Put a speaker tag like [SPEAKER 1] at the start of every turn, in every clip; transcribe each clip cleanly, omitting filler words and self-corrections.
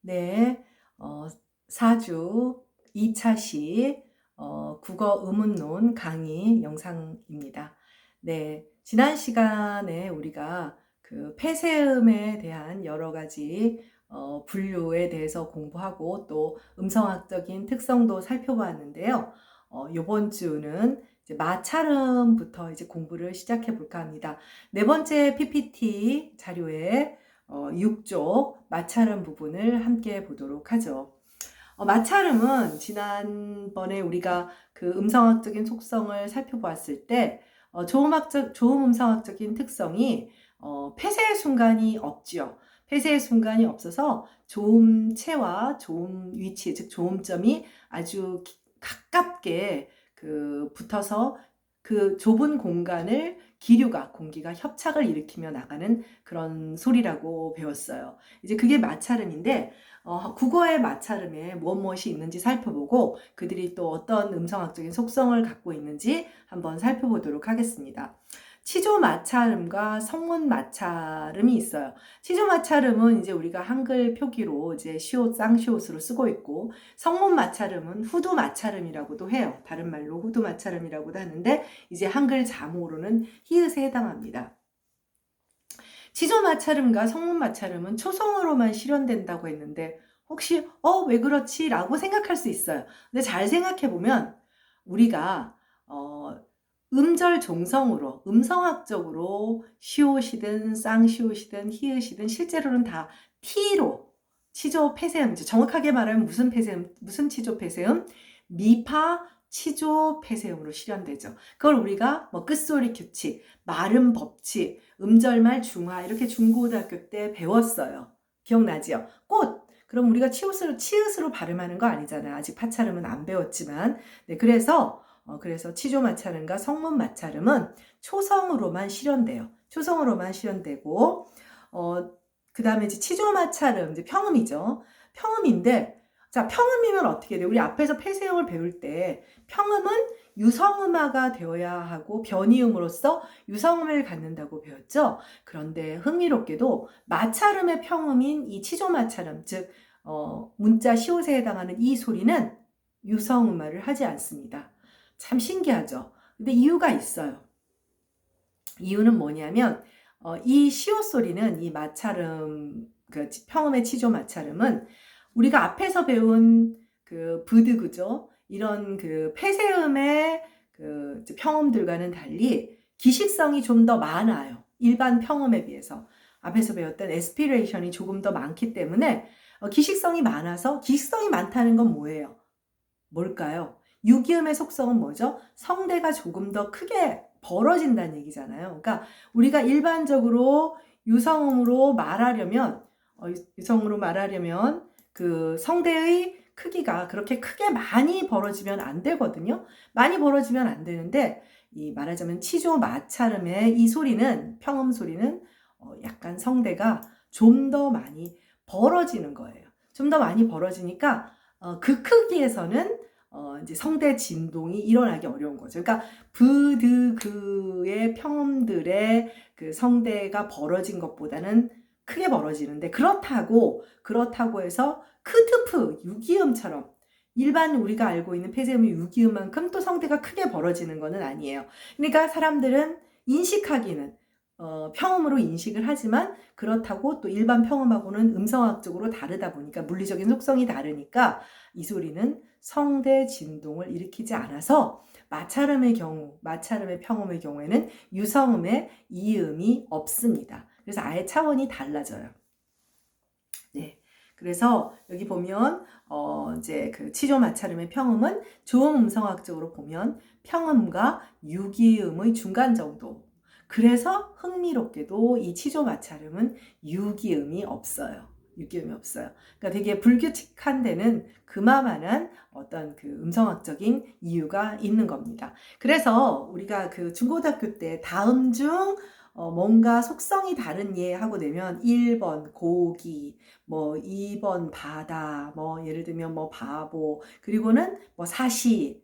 [SPEAKER 1] 네, 4주 2차시 국어 의문론 강의 영상입니다. 네, 지난 시간에 우리가 그 폐쇄음에 대한 여러 가지 분류에 대해서 공부하고 또 음성학적인 특성도 살펴보았는데요. 이번 주는 이제 마찰음부터 이제 공부를 시작해 볼까 합니다. 네 번째 PPT 자료에 6쪽 마찰음 부분을 함께 보도록 하죠. 마찰음은 지난번에 우리가 그 음성학적인 속성을 살펴보았을 때 조음 음성학적인 특성이 폐쇄의 순간이 없지요. 폐쇄의 순간이 없어서 조음체와 조음 위치, 즉 조음점이 아주 가깝게 붙어서 그 좁은 공간을 기류가, 공기가 협착을 일으키며 나가는 그런 소리라고 배웠어요. 이제 그게 마찰음인데 국어의 마찰음에 무엇이 있는지 살펴보고 그들이 또 어떤 음성학적인 속성을 갖고 있는지 한번 살펴보도록 하겠습니다. 치조 마찰음과 성문 마찰음이 있어요. 치조 마찰음은 이제 우리가 한글 표기로 이제 시옷, 쌍시옷으로 쓰고 있고, 성문 마찰음은 후두 마찰음이라고도 해요. 다른 말로 후두 마찰음이라고도 하는데 이제 한글 자모로는 히읗에 해당합니다. 치조 마찰음과 성문 마찰음은 초성으로만 실현된다고 했는데 혹시 왜 그렇지? 라고 생각할 수 있어요. 근데 잘 생각해 보면 우리가 음절 종성으로 음성학적으로 시옷이든 쌍시옷이든 히읗이든 실제로는 다 T로 치조 폐쇄음, 정확하게 말하면 무슨 폐쇄음, 무슨 치조 폐쇄음? 미파 치조 폐쇄음으로 실현되죠. 그걸 우리가 뭐 끝소리 규칙, 말음 법칙, 음절말 중화 이렇게 중고등학교 때 배웠어요. 기억나지요? 꽃! 그럼 우리가 치읓으로 발음하는 거 아니잖아요. 아직 파찰음은 안 배웠지만. 네, 그래서 치조 마찰음과 성문 마찰음은 초성으로만 실현돼요. 초성으로만 실현되고, 그 다음에 이제 치조 마찰음, 이제 평음이죠. 평음인데, 자, 평음이면 어떻게 돼요? 우리 앞에서 폐쇄음을 배울 때 평음은 유성음화가 되어야 하고 변이음으로써 유성음을 갖는다고 배웠죠. 그런데 흥미롭게도 마찰음의 평음인 이 치조 마찰음, 즉 문자 시옷에 해당하는 이 소리는 유성음화를 하지 않습니다. 참 신기하죠. 근데 이유가 있어요. 이유는 뭐냐면 이 시옷 소리는 이 마찰음, 그 평음의 치조 마찰음은 우리가 앞에서 배운 그 브드그죠. 이런 그 폐쇄음의 그 평음들과는 달리 기식성이 좀 더 많아요. 일반 평음에 비해서. 앞에서 배웠던 에스피레이션이 조금 더 많기 때문에 기식성이 많아서, 기식성이 많다는 건 뭐예요? 뭘까요? 유기음의 속성은 뭐죠? 성대가 조금 더 크게 벌어진다는 얘기잖아요. 그러니까 우리가 일반적으로 유성음으로 말하려면 그 성대의 크기가 그렇게 크게 많이 벌어지면 안 되거든요. 많이 벌어지면 안 되는데 이 말하자면 치조 마찰음의 이 소리는, 평음 소리는 약간 성대가 좀 더 많이 벌어지는 거예요. 좀 더 많이 벌어지니까 그 크기에서는 이제 성대 진동이 일어나기 어려운 거죠. 그러니까 브드그의 평음들의 그 성대가 벌어진 것보다는 크게 벌어지는데, 그렇다고 해서 크트프 유기음처럼 일반 우리가 알고 있는 폐쇄음의 유기음만큼 또 성대가 크게 벌어지는 것은 아니에요. 그러니까 사람들은 인식하기는 평음으로 인식을 하지만, 그렇다고 또 일반 평음하고는 음성학적으로 다르다 보니까, 물리적인 속성이 다르니까 이 소리는 성대 진동을 일으키지 않아서 마찰음의 평음의 경우에는 유성음의 이음이 없습니다. 그래서 아예 차원이 달라져요. 네. 그래서 여기 보면 이제 그 치조 마찰음의 평음은 조음 음성학적으로 보면 평음과 유기음의 중간 정도. 그래서 흥미롭게도 이 치조 마찰음은 유기음이 없어요. 그러니까 되게 불규칙한 데는 그만한 어떤 그 음성학적인 이유가 있는 겁니다. 그래서 우리가 그 중고등학교 때 다음 중 뭔가 속성이 다른 예 하고 내면 1번 고기, 뭐 2번 바다, 뭐 예를 들면 뭐 바보, 그리고는 뭐 사시.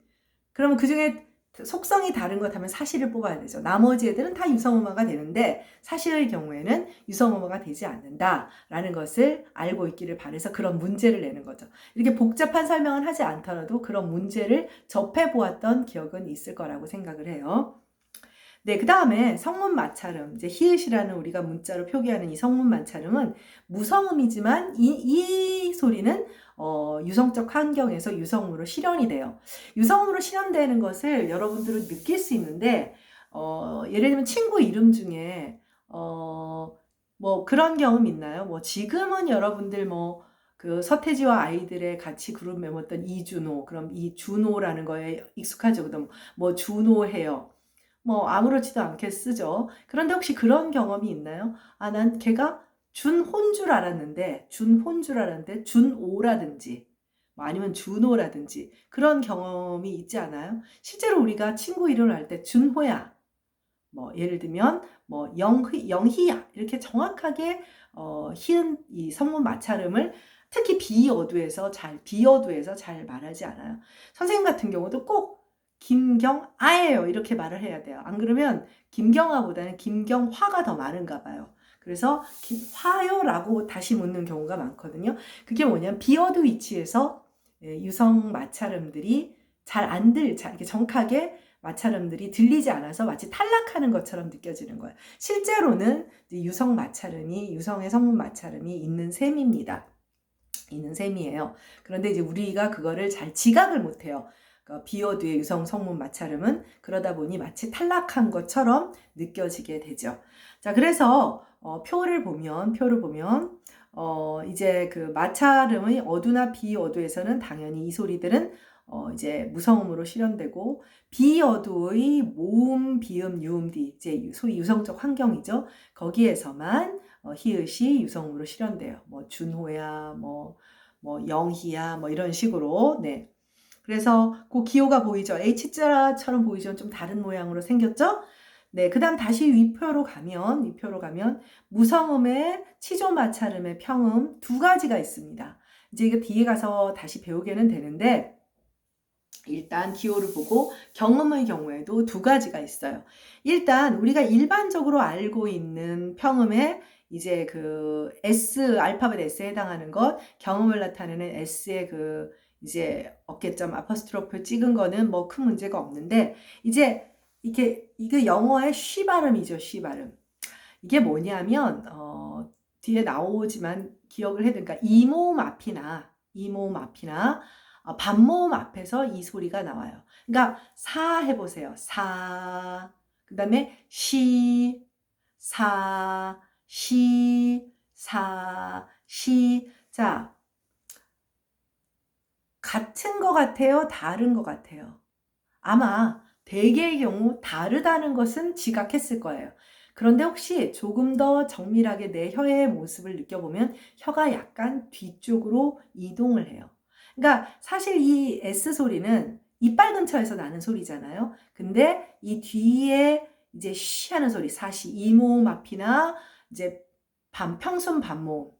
[SPEAKER 1] 그러면 그 중에 속성이 다른 것 하면 사실을 뽑아야 되죠. 나머지 애들은 다 유성음어가 되는데 사실의 경우에는 유성음어가 되지 않는다라는 것을 알고 있기를 바라서 그런 문제를 내는 거죠. 이렇게 복잡한 설명을 하지 않더라도 그런 문제를 접해보았던 기억은 있을 거라고 생각을 해요. 네, 그 다음에 성문 마찰음, 이제 히읗이라는 우리가 문자로 표기하는 이 성문 마찰음은 무성음이지만 이 소리는 유성적 환경에서 유성음으로 실현이 돼요. 유성음으로 실현되는 것을 여러분들은 느낄 수 있는데 예를 들면 친구 이름 중에 뭐 그런 경험 있나요? 뭐 지금은 여러분들 뭐 그 서태지와 아이들의 같이 그룹 멤버였던 이준호, 그럼 이 준호라는 거에 익숙하죠. 그다음 뭐 준호해요. 뭐 아무렇지도 않게 쓰죠. 그런데 혹시 그런 경험이 있나요? 아, 난 걔가 준호인 줄 알았는데 준오라든지 뭐 아니면 준호라든지 그런 경험이 있지 않아요? 실제로 우리가 친구 이름을 할 때 준호야, 뭐 예를 들면 뭐 영희야 이렇게 정확하게 희은 이 성문 마찰음을 특히 비어두에서 잘 말하지 않아요. 선생님 같은 경우도 꼭 김경아예요 이렇게 말을 해야 돼요. 안 그러면 김경아보다는 김경화가 더 많은가 봐요. 그래서 화요라고 다시 묻는 경우가 많거든요. 그게 뭐냐면 비어두 위치에서 유성 마찰음들이 이렇게 정확하게 마찰음들이 들리지 않아서 마치 탈락하는 것처럼 느껴지는 거예요. 실제로는 유성의 성문 마찰음이 있는 셈입니다. 있는 셈이에요. 그런데 이제 우리가 그거를 잘 지각을 못해요. 그러니까 비어두의 유성 성문 마찰음은 그러다 보니 마치 탈락한 것처럼 느껴지게 되죠. 자, 그래서 표를 보면 이제 그 마찰음의 어두나 비어두에서는 당연히 이 소리들은 이제 무성음으로 실현되고 비어두의 모음, 비음, 유음, 디 이제 소위 유성적 환경이죠. 거기에서만 히읗이 유성음으로 실현돼요. 뭐 준호야, 뭐 영희야, 뭐 이런 식으로. 네. 그래서 그 기호가 보이죠. H자처럼 보이죠. 좀 다른 모양으로 생겼죠. 네, 그 다음 다시 위표로 가면 무성음의 치조 마찰음의 평음 두 가지가 있습니다. 이제 이거 뒤에 가서 다시 배우게는 되는데 일단 기호를 보고 경음의 경우에도 두 가지가 있어요. 일단 우리가 일반적으로 알고 있는 평음에 이제 그 S, 알파벳 S에 해당하는 것, 경음을 나타내는 S의 그 이제 어깨점 아포스트로프 찍은 거는 뭐 큰 문제가 없는데 이제 이게 영어의 쉬 발음이죠. 쉬 발음. 이게 뭐냐면 뒤에 나오지만 기억을 해야 되니까 이모음 앞이나 반모음 앞에서 이 소리가 나와요. 그러니까 사 해보세요. 사. 그 다음에 시, 사, 시, 사, 시. 자, 같은 것 같아요? 다른 것 같아요? 아마 대개의 경우 다르다는 것은 지각했을 거예요. 그런데 혹시 조금 더 정밀하게 내 혀의 모습을 느껴보면 혀가 약간 뒤쪽으로 이동을 해요. 그러니까 사실 이 S 소리는 이빨 근처에서 나는 소리잖아요. 근데 이 뒤에 이제 쉬 하는 소리, 사시, 이모음 앞이나 이제 평순 반모음이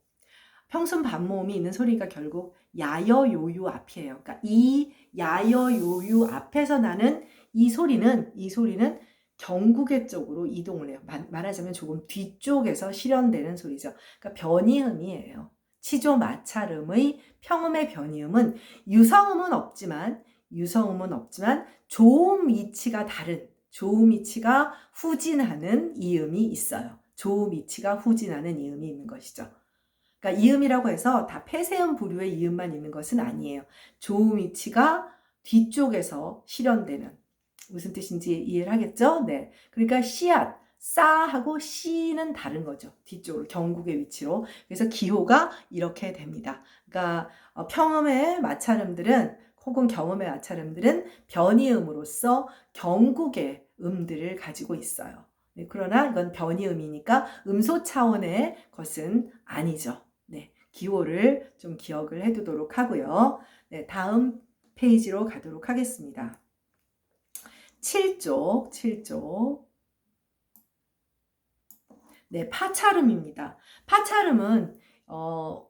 [SPEAKER 1] 있는 소리가 결국 야여요유 앞이에요. 그러니까 이 야여요유 앞에서 나는 이 소리는 경구개 쪽으로 이동을 해요. 말하자면 조금 뒤쪽에서 실현되는 소리죠. 그러니까 변이음이에요. 치조 마찰음의 평음의 변이음은 유성음은 없지만 조음 위치가 후진하는 이음이 있어요. 조음 위치가 후진하는 이음이 있는 것이죠. 그러니까 이음이라고 해서 다 폐쇄음 부류의 이음만 있는 것은 아니에요. 조음 위치가 뒤쪽에서 실현되는, 무슨 뜻인지 이해를 하겠죠? 네. 그러니까 씨앗, 싸하고 씨는 다른 거죠. 뒤쪽으로, 경국의 위치로. 그래서 기호가 이렇게 됩니다. 그러니까 평음의 마찰음들은 혹은 경음의 마찰음들은 변이음으로써 경국의 음들을 가지고 있어요. 네, 그러나 이건 변이음이니까 음소 차원의 것은 아니죠. 네, 기호를 좀 기억을 해두도록 하고요. 네, 다음 페이지로 가도록 하겠습니다. 7쪽. 네, 파찰음입니다. 파찰음은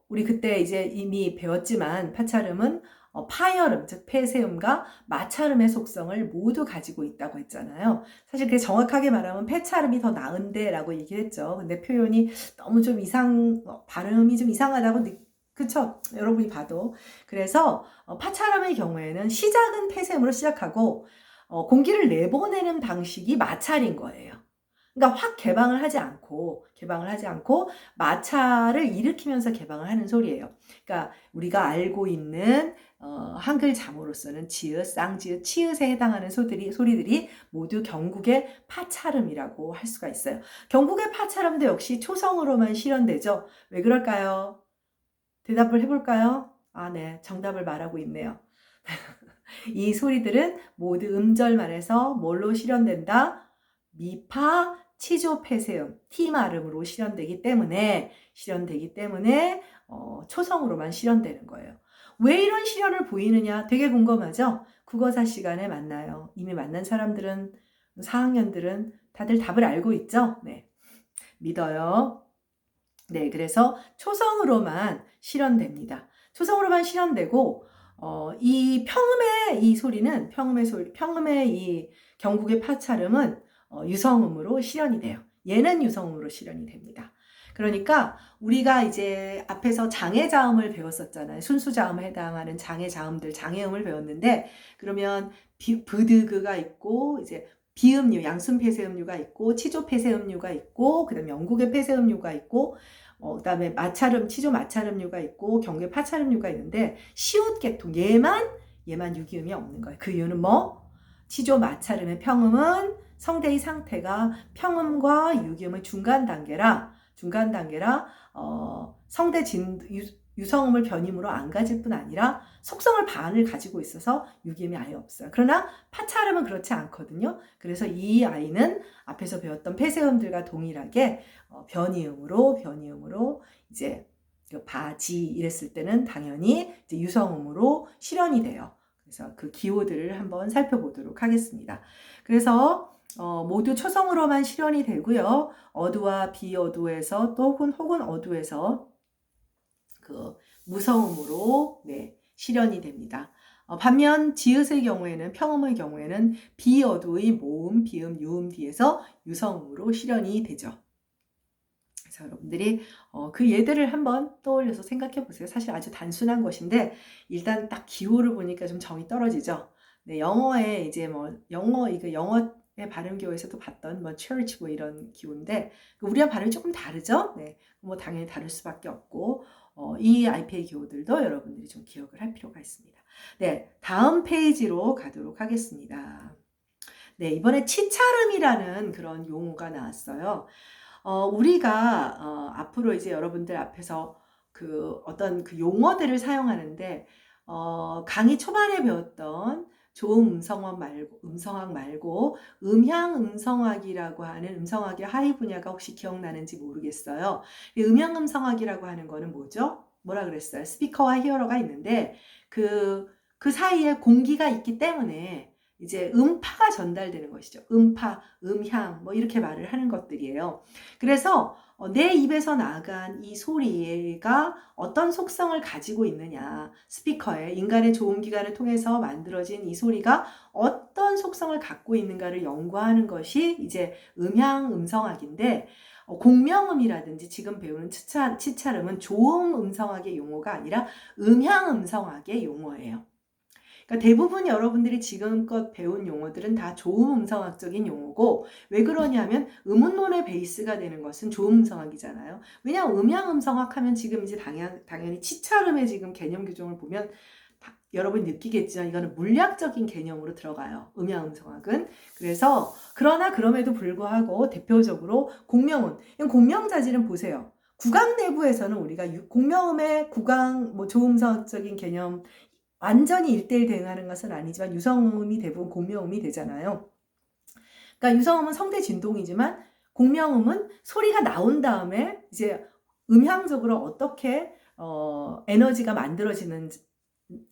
[SPEAKER 1] 우리 그때 이제 이미 배웠지만 파찰음은 파열음, 즉 폐세음과 마찰음의 속성을 모두 가지고 있다고 했잖아요. 사실 그게 정확하게 말하면 폐찰음이 더 나은데 라고 얘기를 했죠. 근데 표현이 너무 좀 발음이 좀 이상하다고 그쵸? 여러분이 봐도. 그래서 파찰음의 경우에는 시작은 폐세음으로 시작하고 공기를 내보내는 방식이 마찰인 거예요. 그러니까 확 개방을 하지 않고 마찰을 일으키면서 개방을 하는 소리예요. 그러니까 우리가 알고 있는 한글 자모로서는 지읒, 쌍지읒, 치읒에 해당하는 소리들이 모두 경국의 파찰음이라고 할 수가 있어요. 경국의 파찰음도 역시 초성으로만 실현되죠. 왜 그럴까요? 대답을 해볼까요? 아, 네. 정답을 말하고 있네요. 이 소리들은 모두 음절만에서 뭘로 실현된다? 미파, 치조, 폐세음, 티마름으로 실현되기 때문에 초성으로만 실현되는 거예요. 왜 이런 실현을 보이느냐? 되게 궁금하죠? 국어사 시간에 만나요. 이미 만난 사람들은 4학년들은 다들 답을 알고 있죠? 네. 믿어요. 네, 그래서 초성으로만 실현됩니다. 초성으로만 실현되고 이 평음의 이 소리는 평음의 이 경국의 파찰음은 유성음으로 실현이 돼요. 얘는 유성음으로 실현이 됩니다. 그러니까 우리가 이제 앞에서 장해자음을 배웠었잖아요. 순수자음에 해당하는 장해자음들, 장해음을 배웠는데 그러면 브드그가 있고 이제 비음류, 양순 폐쇄음류가 있고 치조 폐쇄음류가 있고 그다음에 영국의 폐쇄음류가 있고 그다음에 치조 마찰음류가 있고 경계 파찰음류가 있는데 시옷계통 얘만 유기음이 없는 거예요. 그 이유는 뭐? 치조 마찰음의 평음은 성대의 상태가 평음과 유기음의 중간 단계라 성대 유성음을 변임으로 안 가질 뿐 아니라 속성을 반을 가지고 있어서 유기음이 아예 없어요. 그러나 파찰음은 그렇지 않거든요. 그래서 이 아이는 앞에서 배웠던 폐쇄음들과 동일하게 변이음으로 이제 바지 이랬을 때는 당연히 이제 유성음으로 실현이 돼요. 그래서 그 기호들을 한번 살펴보도록 하겠습니다. 그래서 모두 초성으로만 실현이 되고요. 어두와 비어두에서 또 혹은 어두에서 그 무성음으로 실현이 됩니다. 반면 지읒의 경우에는 평음의 경우에는 비어두의 모음, 비음, 유음 뒤에서 유성음으로 실현이 되죠. 그래서 여러분들이 그 예들을 한번 떠올려서 생각해 보세요. 사실 아주 단순한 것인데 일단 딱 기호를 보니까 좀 정이 떨어지죠. 네, 영어에 이제 영어의 발음교에서도 봤던 church 이런 기호인데 우리와 발음이 조금 다르죠. 네, 당연히 다를 수밖에 없고 이 IPA 기호들도 여러분들이 좀 기억을 할 필요가 있습니다. 네, 다음 페이지로 가도록 하겠습니다. 네, 이번에 치찰음이라는 그런 용어가 나왔어요. 우리가 앞으로 이제 여러분들 앞에서 어떤 용어들을 사용하는데 강의 초반에 배웠던 조음 음성학 말고 음향 음성학이라고 하는 음성학의 하위 분야가 혹시 기억나는지 모르겠어요. 음향 음성학이라고 하는 거는 뭐죠? 뭐라 그랬어요? 스피커와 히어로가 있는데 그 사이에 공기가 있기 때문에 이제 음파가 전달되는 것이죠. 음파, 음향 이렇게 말을 하는 것들이에요. 그래서 내 입에서 나간 이 소리가 어떤 속성을 가지고 있느냐, 스피커에 인간의 조음기관을 통해서 만들어진 이 소리가 어떤 속성을 갖고 있는가를 연구하는 것이 이제 음향 음성학인데 공명음이라든지 지금 배우는 치찰음은 조음 음성학의 용어가 아니라 음향 음성학의 용어예요. 그러니까 대부분 여러분들이 지금껏 배운 용어들은 다 조음 음성학적인 용어고 왜 그러냐면 음운론의 베이스가 되는 것은 조음 음성학이잖아요. 왜냐하면 음향 음성학 하면 지금 이제 당연히 치찰음의 지금 개념 규정을 보면 여러분이 느끼겠지만 이거는 물리학적인 개념으로 들어가요. 음향 음성학은. 그러나 그럼에도 불구하고 대표적으로 공명자질은 보세요. 구강 내부에서는 우리가 공명음의 조음성학적인 개념 완전히 1:1 대응하는 것은 아니지만 유성음이 대부분 공명음이 되잖아요. 그러니까 유성음은 성대 진동이지만 공명음은 소리가 나온 다음에 이제 음향적으로 어떻게 에너지가 만들어지는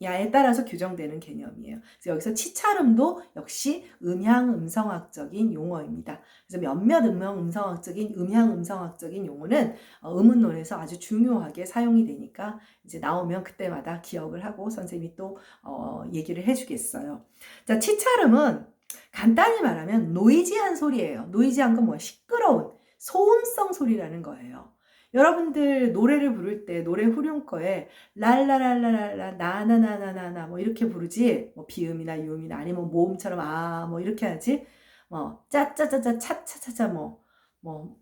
[SPEAKER 1] 야에 따라서 규정되는 개념이에요. 그래서 여기서 치찰음도 역시 음향음성학적인 용어입니다. 그래서 몇몇 음향음성학적인 용어는 의문론에서 아주 중요하게 사용이 되니까 이제 나오면 그때마다 기억을 하고 선생님이 또 얘기를 해주겠어요. 자, 치찰음은 간단히 말하면 노이지한 소리예요. 노이지한 건 뭐야? 시끄러운 소음성 소리라는 거예요. 여러분들 노래를 부를 때 노래 후렴구에 랄라랄라랄라 나나나나나나 뭐 이렇게 부르지, 뭐 비음이나 유음이나 아니면 모음처럼 아 뭐 이렇게 하지, 뭐 짜짜짜짜 차차차차 뭐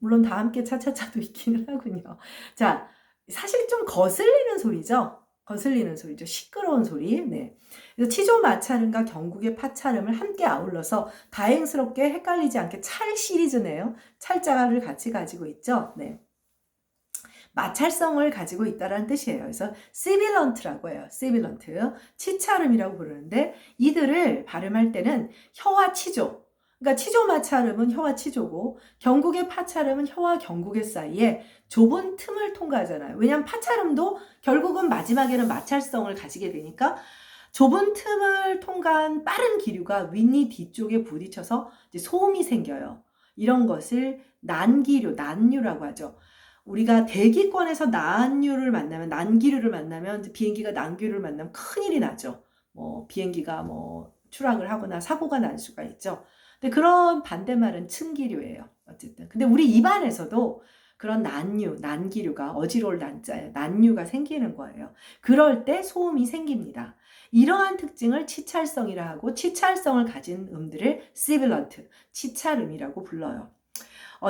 [SPEAKER 1] 물론 다 함께 차차차도 있기는 하군요. 자, 사실 좀 거슬리는 소리죠. 거슬리는 소리죠. 시끄러운 소리. 네. 그래서 치조 마찰음과 경국의 파찰음을 함께 아울러서 다행스럽게 헷갈리지 않게 찰 시리즈네요. 찰자를 같이 가지고 있죠. 네. 마찰성을 가지고 있다는 뜻이에요. 그래서 시빌런트라고 해요. 시빌런트. 치찰음이라고 부르는데 이들을 발음할 때는 혀와 치조, 그러니까 치조 마찰음은 혀와 치조고 경국의 파찰음은 혀와 경국의 사이에 좁은 틈을 통과하잖아요. 왜냐하면 파찰음도 결국은 마지막에는 마찰성을 가지게 되니까 좁은 틈을 통과한 빠른 기류가 윗니 뒤쪽에 부딪혀서 이제 소음이 생겨요. 이런 것을 난기류라고 하죠. 우리가 대기권에서 난기류를 만나면 비행기가 난기류를 만나면 큰일이 나죠. 뭐 비행기가 뭐 추락을 하거나 사고가 날 수가 있죠. 근데 그런 반대말은 층기류예요. 어쨌든. 근데 우리 입안에서도 그런 난기류가 어지러울 난자에 난류가 생기는 거예요. 그럴 때 소음이 생깁니다. 이러한 특징을 치찰성이라 하고 치찰성을 가진 음들을 시빌런트, 치찰음이라고 불러요.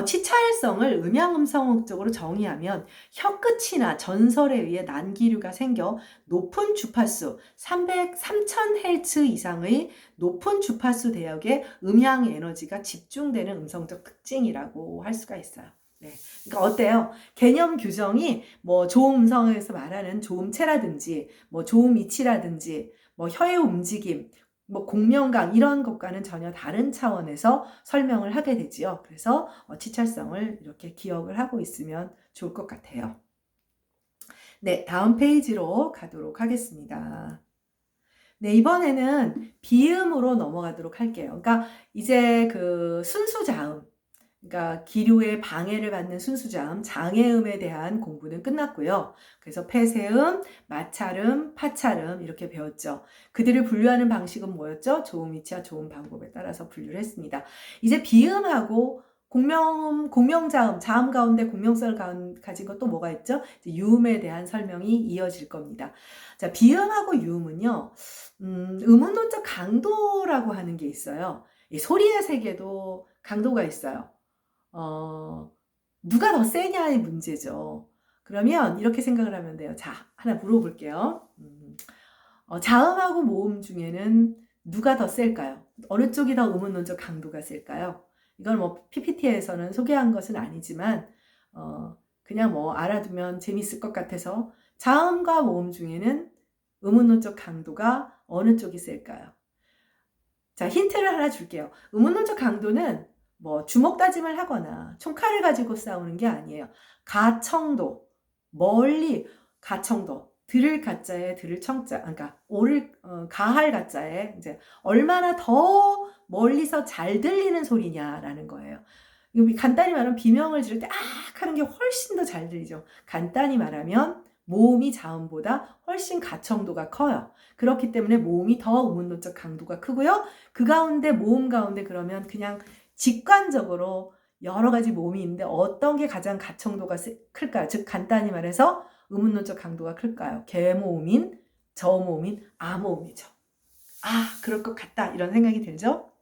[SPEAKER 1] 치찰성을 음양음성학적으로 정의하면 혀끝이나 전설에 의해 난기류가 생겨 높은 주파수 3000Hz 이상의 높은 주파수 대역에 음향 에너지가 집중되는 음성적 특징이라고 할 수가 있어요. 네. 그러니까 어때요? 개념 규정이 뭐 조음성에서 말하는 조음체라든지 뭐 조음이치라든지 뭐 혀의 움직임, 뭐 공명강 이런 것과는 전혀 다른 차원에서 설명을 하게 되지요. 그래서 치찰성을 이렇게 기억을 하고 있으면 좋을 것 같아요. 네, 다음 페이지로 가도록 하겠습니다. 네, 이번에는 비음으로 넘어가도록 할게요. 그러니까 이제 그 순수자음, 그러니까 기류의 방해를 받는 순수자음, 장애음에 대한 공부는 끝났고요. 그래서 폐쇄음, 마찰음, 파찰음 이렇게 배웠죠. 그들을 분류하는 방식은 뭐였죠? 조음이치와 조음 방법에 따라서 분류를 했습니다. 이제 비음하고 공명자음, 자음 가운데 공명성을 가진 것 또 뭐가 있죠? 이제 유음에 대한 설명이 이어질 겁니다. 자, 비음하고 유음은요, 음운론적 강도라고 하는 게 있어요. 이 소리의 세계도 강도가 있어요. 누가 더 세냐의 문제죠. 그러면 이렇게 생각을 하면 돼요. 자, 하나 물어볼게요. 자음하고 모음 중에는 누가 더 셀까요? 어느 쪽이 더 음운론적 강도가 셀까요? 이걸 뭐 PPT에서는 소개한 것은 아니지만 그냥 뭐 알아두면 재밌을 것 같아서 자음과 모음 중에는 음운론적 강도가 어느 쪽이 셀까요? 자, 힌트를 하나 줄게요. 음운론적 강도는 뭐 주먹 다짐을 하거나 총칼을 가지고 싸우는 게 아니에요. 가청도, 멀리 가청도, 들을 가짜에 들을 청자, 그러니까 가할 가짜에 이제 얼마나 더 멀리서 잘 들리는 소리냐라는 거예요. 간단히 말하면 비명을 지를 때 악 하는 게 훨씬 더 잘 들리죠. 간단히 말하면 모음이 자음보다 훨씬 가청도가 커요. 그렇기 때문에 모음이 더 음운론적 강도가 크고요. 그 가운데 모음 가운데 그러면 그냥 직관적으로 여러 가지 모음이 있는데 어떤 게 가장 가청도가 클까요? 즉 간단히 말해서 음운론적 강도가 클까요? 개모음인, 저모음인, 아모음이죠. 아, 그럴 것 같다 이런 생각이 들죠?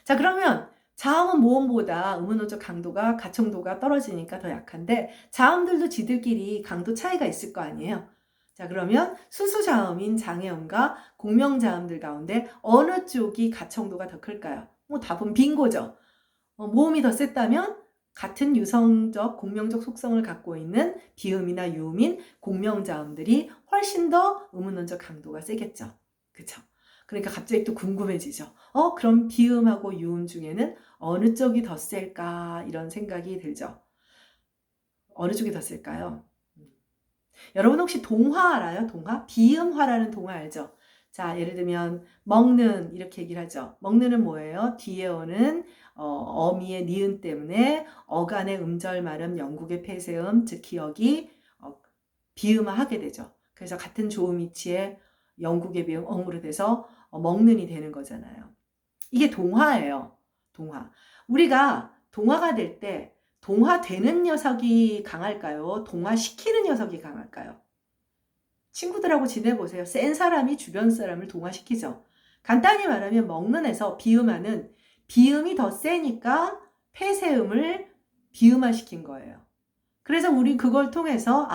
[SPEAKER 1] 자, 그러면 자음은 모음보다 음운론적 강도가 가청도가 떨어지니까 더 약한데 자음들도 지들끼리 강도 차이가 있을 거 아니에요. 자, 그러면 수수자음인 장애음과 공명자음들 가운데 어느 쪽이 가청도가 더 클까요? 뭐 답은 빙고죠. 모음이 더 셌다면 같은 유성적, 공명적 속성을 갖고 있는 비음이나 유음인 공명자음들이 훨씬 더 음운론적 강도가 세겠죠. 그쵸? 그러니까 갑자기 또 궁금해지죠. 그럼 비음하고 유음 중에는 어느 쪽이 더 셀까? 이런 생각이 들죠. 어느 쪽이 더 셀까요? 여러분 혹시 동화 알아요? 동화? 비음화라는 동화 알죠? 자, 예를 들면 먹는 이렇게 얘기를 하죠. 먹는은 뭐예요? 뒤에 오는 어미의 니은 때문에 어간의 음절 발음, 영국의 폐쇄음, 즉 기억이 비음화하게 되죠. 그래서 같은 조음이치에 영국의 비음 엉으로 돼서 먹는이 되는 거잖아요. 이게 동화예요. 동화. 우리가 동화가 될 때 동화되는 녀석이 강할까요? 동화시키는 녀석이 강할까요? 친구들하고 지내보세요. 센 사람이 주변 사람을 동화시키죠. 간단히 말하면 먹는에서 비음하는 비음이 더 세니까 폐쇄음을 비음화시킨 거예요. 그래서 우리 그걸 통해서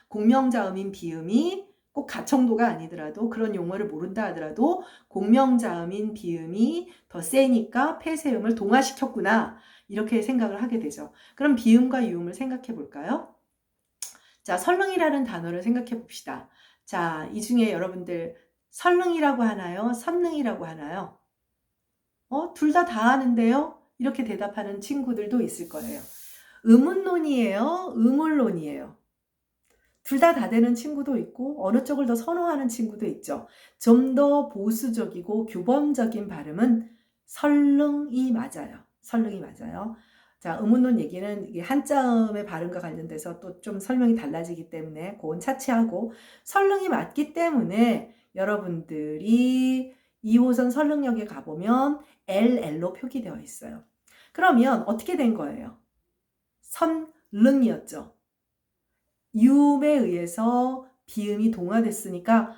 [SPEAKER 1] 공명자음인 비음이 꼭 가청도가 아니더라도 그런 용어를 모른다 하더라도 공명자음인 비음이 더 세니까 폐쇄음을 동화시켰구나 이렇게 생각을 하게 되죠. 그럼 비음과 유음을 생각해 볼까요? 자, 설릉이라는 단어를 생각해 봅시다. 자, 이 중에 여러분들 설릉이라고 하나요? 선릉이라고 하나요? 둘 다 하는데요? 이렇게 대답하는 친구들도 있을 거예요. 의문론이에요? 의문론이에요? 둘 다 되는 친구도 있고 어느 쪽을 더 선호하는 친구도 있죠. 좀 더 보수적이고 규범적인 발음은 설릉이 맞아요. 설릉이 맞아요. 자, 의문론 얘기는 이게 한자음의 발음과 관련돼서 또 좀 설명이 달라지기 때문에 그건 차치하고 설릉이 맞기 때문에 여러분들이 2호선 설릉역에 가보면 LL로 표기되어 있어요. 그러면 어떻게 된 거예요? 선릉이었죠. 유음에 의해서 비음이 동화됐으니까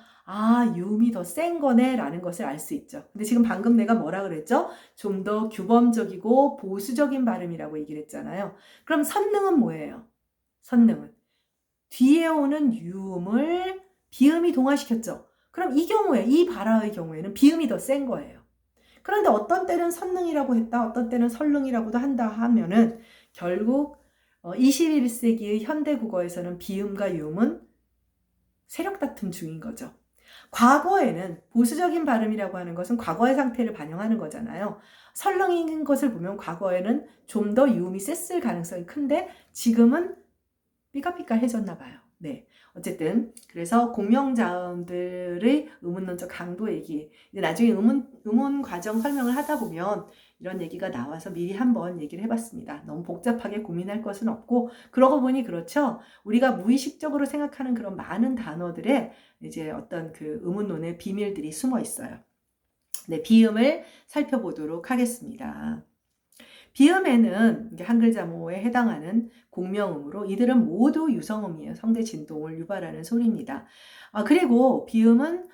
[SPEAKER 1] 유음이 더 센 거네 라는 것을 알 수 있죠. 근데 지금 방금 내가 뭐라 그랬죠? 좀 더 규범적이고 보수적인 발음이라고 얘기를 했잖아요. 그럼 선능은 뭐예요? 선능은 뒤에 오는 유음을 비음이 동화시켰죠. 그럼 이 경우에 이 발화의 경우에는 비음이 더 센 거예요. 그런데 어떤 때는 선능이라고 했다, 어떤 때는 설릉이라고도 한다 하면은 결국 21세기의 현대 국어에서는 비음과 유음은 세력 다툼 중인 거죠. 과거에는 보수적인 발음이라고 하는 것은 과거의 상태를 반영하는 거잖아요. 설렁인 것을 보면 과거에는 좀 더 유음이 셌을 가능성이 큰데 지금은 삐까삐까해졌나 봐요. 네. 어쨌든 그래서 공명자음들의 의문론적 강도 얘기 나중에 의문 과정 설명을 하다 보면 이런 얘기가 나와서 미리 한번 얘기를 해봤습니다. 너무 복잡하게 고민할 것은 없고 그러고 보니 그렇죠. 우리가 무의식적으로 생각하는 그런 많은 단어들에 이제 어떤 그 의문론의 비밀들이 숨어 있어요. 네, 비음을 살펴보도록 하겠습니다. 비음에는 한 글자모에 해당하는 공명음으로 이들은 모두 유성음이에요. 성대 진동을 유발하는 소리입니다. 그리고 비음은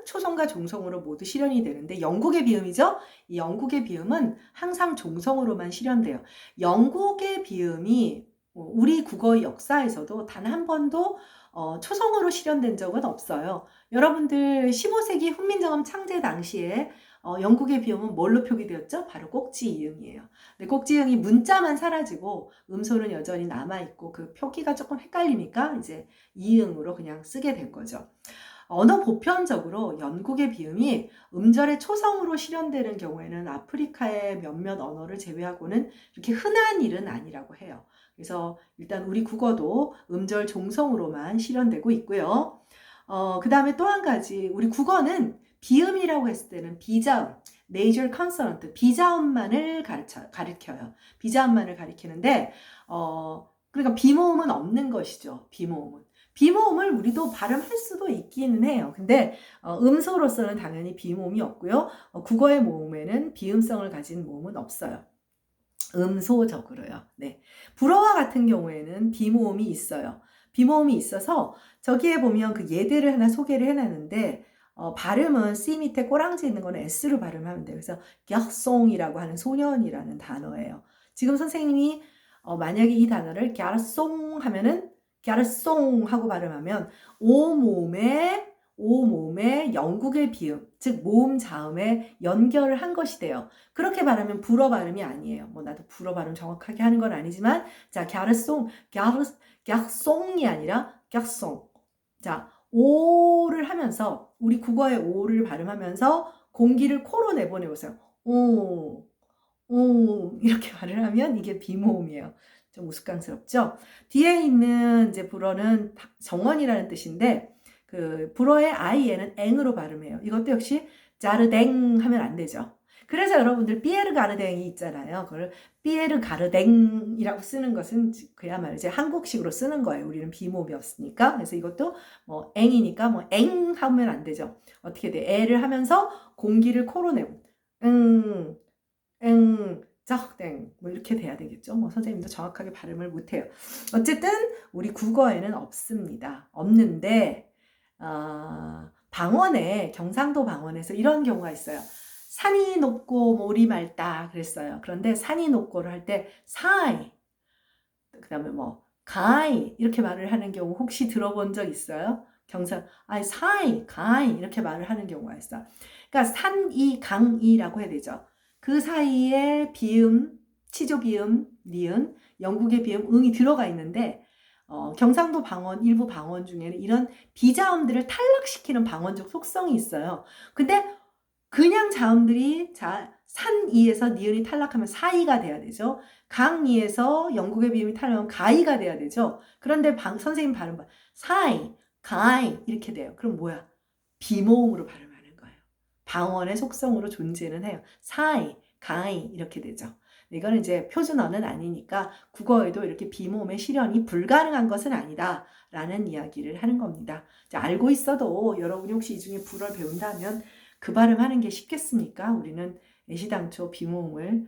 [SPEAKER 1] 초성과 종성으로 모두 실현이 되는데 영국의 비음이죠. 이 영국의 비음은 항상 종성으로만 실현돼요. 영국의 비음이 우리 국어의 역사에서도 단 한 번도 초성으로 실현된 적은 없어요. 여러분들 15세기 훈민정음 창제 당시에 영국의 비음은 뭘로 표기되었죠? 바로 꼭지이응이에요. 근데 꼭지이응이 문자만 사라지고 음소는 여전히 남아있고 그 표기가 조금 헷갈리니까 이제 이응으로 그냥 쓰게 된 거죠. 언어 보편적으로 영국의 비음이 음절의 초성으로 실현되는 경우에는 아프리카의 몇몇 언어를 제외하고는 이렇게 흔한 일은 아니라고 해요. 그래서 일단 우리 국어도 음절 종성으로만 실현되고 있고요. 그 다음에 또 한 가지 우리 국어는 비음이라고 했을 때는 비자음, major consonant, 비자음만을 가리켜요. 비자음만을 가리키는데, 그러니까 비모음은 없는 것이죠. 비모음은. 비모음을 우리도 발음할 수도 있기는 해요. 근데 음소로서는 당연히 비모음이 없고요. 국어의 모음에는 비음성을 가진 모음은 없어요. 음소적으로요. 네. 불어와 같은 경우에는 비모음이 있어요. 비모음이 있어서 저기에 보면 그 예대를 하나 소개를 해놨는데 발음은 C 밑에 꼬랑지 있는 거는 S로 발음하면 돼요. 그래서 갸송이라고 하는 소년이라는 단어예요. 지금 선생님이 만약에 이 단어를 갸송 하면은 갸송 하고 발음하면 오모음에 영국의 비음, 즉 모음 자음에 연결을 한 것이 돼요. 그렇게 발음하면 불어 발음이 아니에요. 뭐 나도 불어 발음 정확하게 하는 건 아니지만 자, 갸송이 아니라 갸송. 자, 오를 하면서 우리 국어의 오를 발음하면서 공기를 코로 내보내보세요. 오 이렇게 발음하면 이게 비모음이에요. 좀 우스꽝스럽죠? 뒤에 있는 이제 불어는 정원이라는 뜻인데 그 불어의 I에는 앵으로 발음해요. 이것도 역시 자르댕 하면 안 되죠. 그래서 여러분들 피에르 가르댕이 있잖아요. 그걸 피에르 가르댕이라고 쓰는 것은 그야말로 이제 한국식으로 쓰는 거예요. 우리는 비모음이었으니까. 그래서 이것도 뭐 앵이니까 뭐 앵 하면 안 되죠. 어떻게 돼? 애를 하면서 공기를 코로 내고 짝땡 뭐 이렇게 돼야 되겠죠. 뭐 선생님도 정확하게 발음을 못해요. 어쨌든 우리 국어에는 없습니다. 없는데 방언에 경상도 방언에서 이런 경우가 있어요. 산이 높고 몰이 맑다 그랬어요. 그런데 산이 높고를 할 때 사이 그다음에 뭐 가이 이렇게 말을 하는 경우 혹시 들어본 적 있어요? 사이 가이 이렇게 말을 하는 경우가 있어. 그러니까 산이 강이라고 해야 되죠. 그 사이에 비음, 치조 비음, 니은, 영국의 비음, 응이 들어가 있는데 경상도 방언, 일부 방언 중에는 이런 비자음들을 탈락시키는 방언적 속성이 있어요. 근데 그냥 자음들이 산이에서 니은이 탈락하면 사이가 돼야 되죠. 강이에서 영국의 비음이 탈락하면 가이가 돼야 되죠. 그런데 선생님 발음 봐. 사이, 가이 이렇게 돼요. 그럼 뭐야? 비모음으로 발음하는 거예요. 방언의 속성으로 존재는 해요. 사이, 가이 이렇게 되죠. 이거는 이제 표준어는 아니니까 국어에도 이렇게 비모음의 실현이 불가능한 것은 아니다 라는 이야기를 하는 겁니다. 알고 있어도 여러분이 혹시 이 중에 불어를 배운다면 그 발음하는 게 쉽겠습니까? 우리는 애시당초 비모음을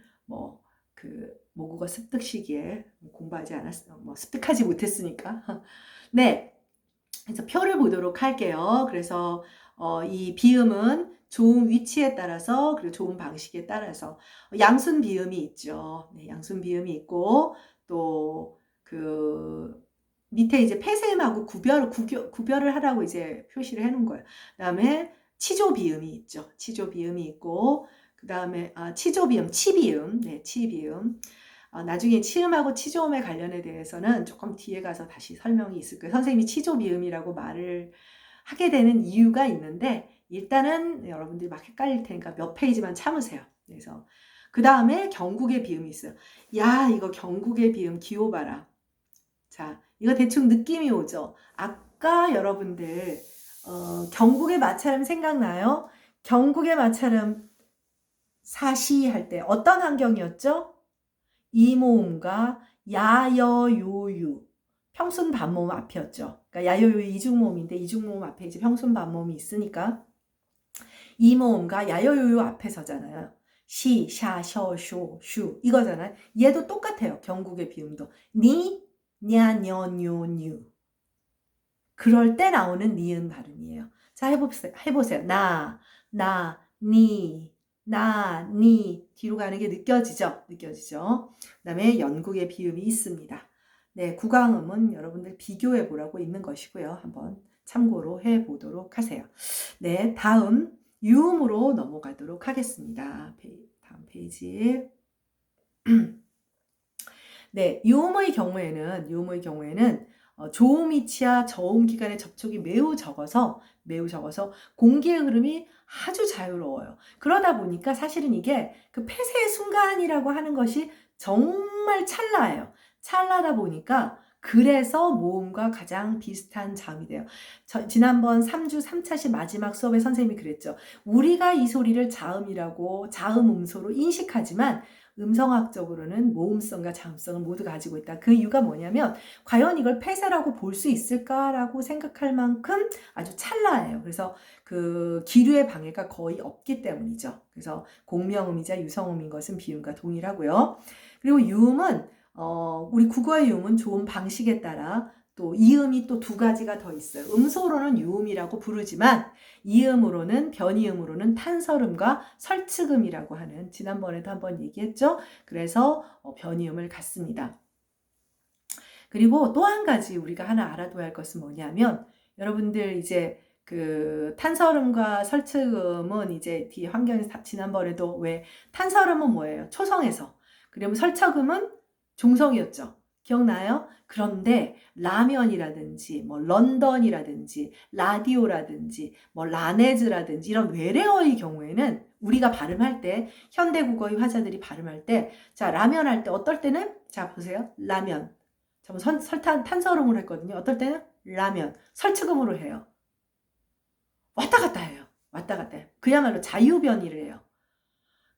[SPEAKER 1] 모국어 습득 시기에 공부하지 않았어요. 습득하지 못했으니까. 네. 그래서 표를 보도록 할게요. 그래서 이 비음은 좋은 위치에 따라서 그리고 좋은 방식에 따라서 양순 비음이 있죠. 네, 양순 비음이 있고 또 그 밑에 이제 폐쇄음하고 구별을 하라고 이제 표시를 해놓은 거예요. 그다음에 치조 비음이 있죠. 치조 비음이 있고 그다음에 치조 비음, 치비음, 네, 치비음. 나중에 치음하고 치조음의 관련에 대해서는 조금 뒤에 가서 다시 설명이 있을 거예요. 선생님이 치조비음이라고 말을 하게 되는 이유가 있는데 일단은 여러분들이 막 헷갈릴 테니까 몇 페이지만 참으세요. 그래서 그 다음에 경국의 비음이 있어요. 야, 이거 경국의 비음 기호 봐라. 자, 이거 대충 느낌이 오죠? 아까 여러분들 경국의 마찰음 생각나요? 경국의 마찰음 사시 할 때 어떤 환경이었죠? 이모음과 야여요유 평순 반모음 앞이었죠. 그러니까 야여요유 이중모음인데 이중모음 앞에 이제 평순 반모음이 있으니까 이모음과 야여요유 앞에 서잖아요. 시, 샤, 셔, 쇼, 슈 이거잖아요. 얘도 똑같아요. 경국의 비음도 니, 냐, 녀, 뇨, 뉴 그럴 때 나오는 니은 발음이에요. 자, 해보세요. 나, 니, 뒤로 가는 게 느껴지죠? 느껴지죠? 그 다음에 연국의 비음이 있습니다. 네, 구강음은 여러분들 비교해 보라고 있는 것이고요. 한번 참고로 해 보도록 하세요. 네, 다음 유음으로 넘어가도록 하겠습니다. 다음 페이지. 네, 유음의 경우에는 조음 위치와 저음 기간의 접촉이 매우 적어서 공기의 흐름이 아주 자유로워요. 그러다 보니까 사실은 이게 그 폐쇄의 순간이라고 하는 것이 정말 찰나예요. 찰나다 보니까 그래서 모음과 가장 비슷한 자음이 돼요. 지난번 3주 3차시 마지막 수업에 선생님이 그랬죠. 우리가 이 소리를 자음이라고 자음 음소로 인식하지만 음성학적으로는 모음성과 자음성을 모두 가지고 있다. 그 이유가 뭐냐면 과연 이걸 폐쇄라고 볼 수 있을까라고 생각할 만큼 아주 찰나예요. 그래서 그 기류의 방해가 거의 없기 때문이죠. 그래서 공명음이자 유성음인 것은 비음과 동일하고요. 그리고 유음은 우리 국어의 유음은 좋은 방식에 따라 또 이음이 또 두 가지가 더 있어요. 음소로는 유음이라고 부르지만 이음으로는 변이음으로는 탄설음과 설측음이라고 하는 지난번에도 한번 얘기했죠. 그래서 변이음을 갖습니다. 그리고 또 한 가지 우리가 하나 알아둬야 할 것은 뭐냐면 여러분들 이제 그 탄설음과 설측음은 이제 뒤에 환경에서 지난번에도 왜 탄설음은 뭐예요? 초성에서. 그러면 설척음은 종성이었죠. 기억나요? 그런데 라면이라든지 뭐 런던이라든지 라디오라든지 뭐 라네즈라든지 이런 외래어의 경우에는 우리가 발음할 때 현대국어의 화자들이 발음할 때 자 라면 할 때 어떨 때는 자 보세요. 라면. 저 설탕 탄설음으로 했거든요. 어떨 때는 라면. 설치금으로 해요. 왔다 갔다 해요. 왔다 갔다 해요. 그야말로 자유변이를 해요.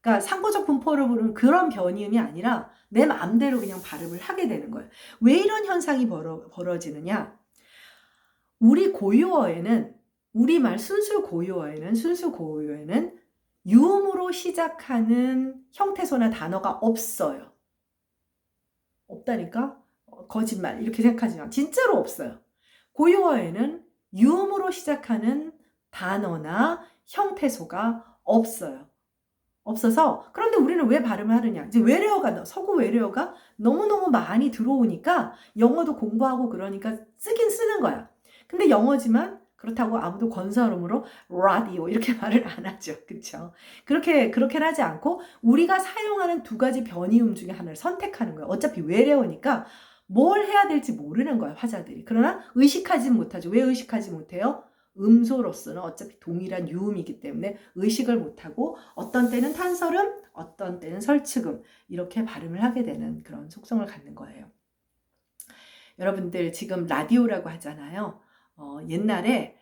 [SPEAKER 1] 그러니까 상호적 분포를 부르는 그런 변이음이 아니라 내 마음대로 그냥 발음을 하게 되는 거예요. 왜 이런 현상이 벌어지느냐? 우리 고유어에는 우리말 순수 고유어에는 유음으로 시작하는 형태소나 단어가 없어요. 없다니까? 거짓말 이렇게 생각하지만 진짜로 없어요. 고유어에는 유음으로 시작하는 단어나 형태소가 없어요. 없어서 그런데 우리는 왜 발음을 하느냐? 이제 외래어가 서구 외래어가 너무너무 많이 들어오니까 영어도 공부하고 그러니까 쓰긴 쓰는 거야. 근데 영어지만 그렇다고 아무도 건설음으로 라디오 이렇게 말을 안 하죠. 그렇죠? 그렇게는 하지 않고 우리가 사용하는 두 가지 변이음 중에 하나를 선택하는 거야. 어차피 외래어니까 뭘 해야 될지 모르는 거야, 화자들이. 그러나 의식하지 못하죠. 왜 의식하지 못해요? 음소로서는 어차피 동일한 유음이기 때문에 의식을 못하고 어떤 때는 탄설음, 어떤 때는 설치금 이렇게 발음을 하게 되는 그런 속성을 갖는 거예요. 여러분들 지금 라디오라고 하잖아요. 옛날에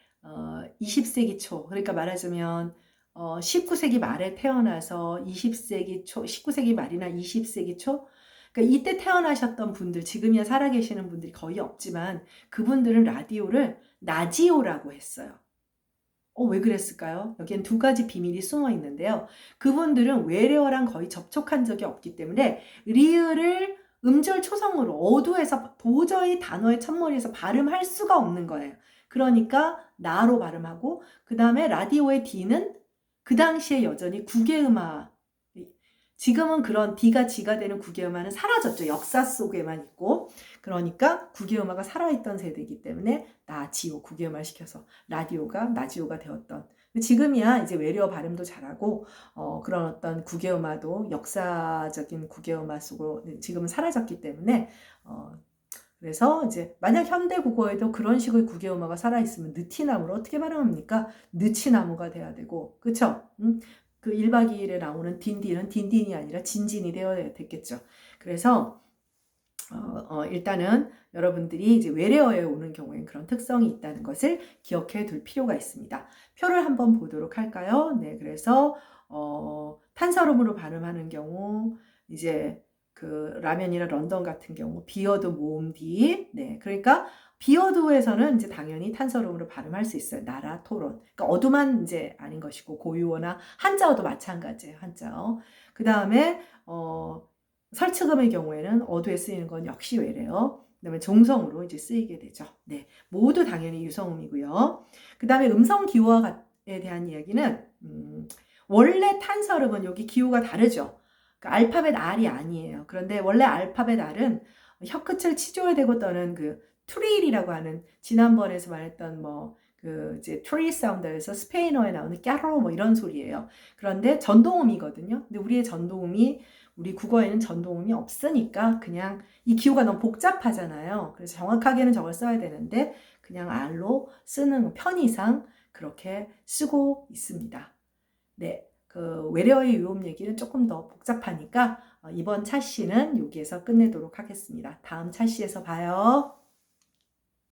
[SPEAKER 1] 20세기 초 그러니까 말하자면 19세기 말에 태어나서 20세기 초, 19세기 말이나 20세기 초 그러니까 이때 태어나셨던 분들 지금이야 살아계시는 분들이 거의 없지만 그분들은 라디오를 나지오라고 했어요. 왜 그랬을까요? 여기엔 두 가지 비밀이 숨어 있는데요. 그분들은 외래어랑 거의 접촉한 적이 없기 때문에 리을을 음절 초성으로 어두에서 도저히 단어의 첫머리에서 발음할 수가 없는 거예요. 그러니까 나로 발음하고 그 다음에 라디오의 D는 그 당시에 여전히 국외음악 지금은 그런 D가 G가 되는 국외음악은 사라졌죠. 역사 속에만 있고 그러니까 국외음악가 살아있던 세대이기 때문에 나지오 국외음악 시켜서 라디오가 나지오가 되었던 지금이야 이제 외래어 발음도 잘하고 그런 어떤 국외음악도 역사적인 국외음악 속으로 지금은 사라졌기 때문에 그래서 이제 만약 현대 국어에도 그런 식의 국외음악가 살아있으면 느티나무를 어떻게 발음합니까? 느치나무가 돼야 되고 그쵸? 그 1박 2일에 나오는 딘딘은 딘딘이 아니라 진진이 되어야 됐겠죠. 그래서 일단은 여러분들이 이제 외래어에 오는 경우엔 그런 특성이 있다는 것을 기억해 둘 필요가 있습니다. 표를 한번 보도록 할까요? 네, 그래서 탄설음으로 발음하는 경우 이제 그 라면이나 런던 같은 경우 비어드 모음 뒤, 네, 그러니까 비어드에서는 이제 당연히 탄설음으로 발음할 수 있어요. 나라, 토론. 그러니까 어두만 이제 아닌 것이고 고유어나 한자어도 마찬가지예요. 한자어. 그 다음에 설치금의 경우에는 어두에 쓰이는 건 역시 외래어. 그 다음에 종성으로 이제 쓰이게 되죠. 네, 모두 당연히 유성음이고요. 그 다음에 음성 기호에 대한 이야기는 원래 탄설음은 여기 기호가 다르죠. 그러니까 알파벳 R이 아니에요. 그런데 원래 알파벳 R은 혀끝을 치조에 대고 떠는 그 트릴이라고 하는 지난번에서 말했던 그 이제 트릴 사운드에서 스페인어에 나오는 까로 뭐 이런 소리예요. 그런데 전동음이거든요. 근데 우리 국어에는 전동음이 없으니까 그냥 이 기호가 너무 복잡하잖아요. 그래서 정확하게는 저걸 써야 되는데 그냥 R로 쓰는 편의상 그렇게 쓰고 있습니다. 네, 그 외래어의 유음 얘기는 조금 더 복잡하니까 이번 차시는 여기에서 끝내도록 하겠습니다. 다음 차시에서 봐요.